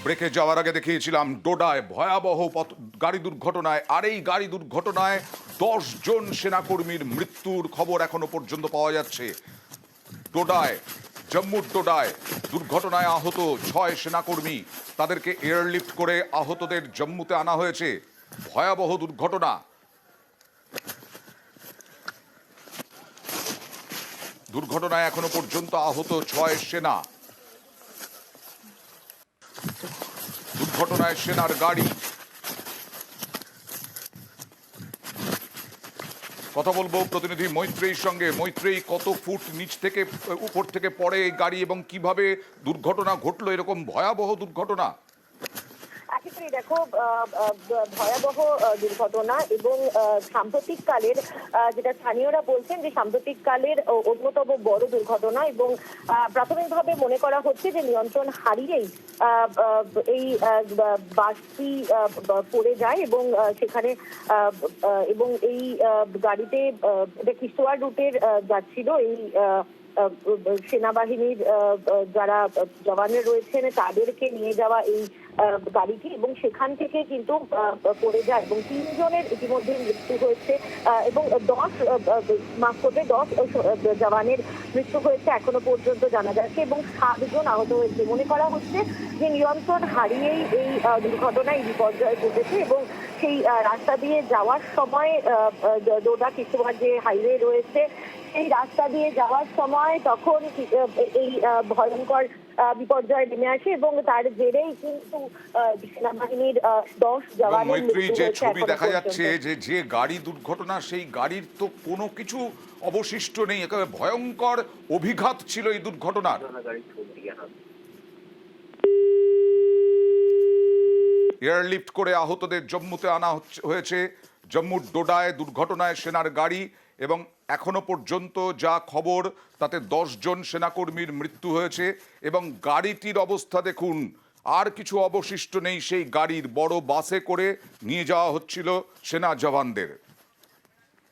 ব্রেকে যাওয়ার আগে দেখিয়েছিলাম ডোডায় ভয়াবহ গাড়ি দুর্ঘটনায়, আর এই গাড়ি দুর্ঘটনায় 10 জন সেনাকর্মীর মৃত্যুর খবর এখনো পর্যন্ত পাওয়া যাচ্ছে। ডোডায়, জম্মুর ডোডায় দুর্ঘটনায় আহত 6 সেনাকর্মী, তাদেরকে এয়ারলিফট করে আহতদের জম্মুতে আনা হয়েছে। ভয়াবহ দুর্ঘটনা। দুর্ঘটনায় এখনো পর্যন্ত আহত 6 সেনা। দুর্ঘটনায় সেনার গাড়ি। কথা বলবো প্রতিনিধি মৈত্রেয়ীর সঙ্গে। মৈত্রেয়ী, কত ফুট নিচ থেকে উপর থেকে পড়ে এই গাড়ি এবং কিভাবে দুর্ঘটনা ঘটলো, এরকম ভয়াবহ দুর্ঘটনা? একেবারেই দেখো, ভয়াবহ দুর্ঘটনা এবং সাম্প্রতিককালের, যেটা স্থানীয়রা বলছেন যে সাম্প্রতিককালের অন্যতম বড় দুর্ঘটনা। এবং প্রাথমিকভাবে মনে করা হচ্ছে যে নিয়ন্ত্রণ হারিয়েই এই বাসটি পড়ে যায় এবং সেখানে এবং এই গাড়িতে কিশোয়ার রুটের যাচ্ছিল এই সেনাবাহিনীর যারা জওয়ানরা রয়েছেন তাদেরকে নিয়ে যাওয়া এই গাড়িটি, এবং সেখান থেকে কিন্তু পড়ে যায় এবং 3 জনের ইতিমধ্যে মৃত্যু হয়েছে এবং 10 জওয়ানের মৃত্যু হয়েছে এখনো পর্যন্ত জানা যাচ্ছে এবং 7 জন আহত হয়েছে। মনে করা হচ্ছে যে নিয়ন্ত্রণ হারিয়েই এই দুর্ঘটনায় বিপর্যয় ঘটেছে এবং সেই রাস্তা দিয়ে যাওয়ার সময় ডোডা কিশোয়ার যে হাইওয়ে রয়েছে সেই রাস্তা দিয়ে যাওয়ার সময় তখন এই ভয়ঙ্কর বিপর্যয় নেমে আসে এবং তার জেরেই কিন্তু সেনাবাহিনীর 10 জওয়ানের মৈত্রী, মৃত্যু যে হয়েছে। ছবি দেখা যাচ্ছে যে গাড়ি দুর্ঘটনা, সেই গাড়ির তো কোনো কিছু অবশিষ্ট নেই। একেবারে ভয়ঙ্কর অভিঘাত ছিল এই দুর্ঘটনার। এয়ারলিফট করে আহতদের জম্মুতে আনা হয়েছে। জম্মুর ডোডায় দুর্ঘটনায় সেনার গাড়ি এবং এখনো পর্যন্ত যা খবর তাতে 10 জন সেনাকর্মীর মৃত্যু হয়েছে এবং গাড়িটির অবস্থা দেখুন, আর কিছু অবশিষ্ট নেই। সেই গাড়ির বড় বাসে করে নিয়ে যাওয়া হচ্ছিল সেনা জওয়ানদের।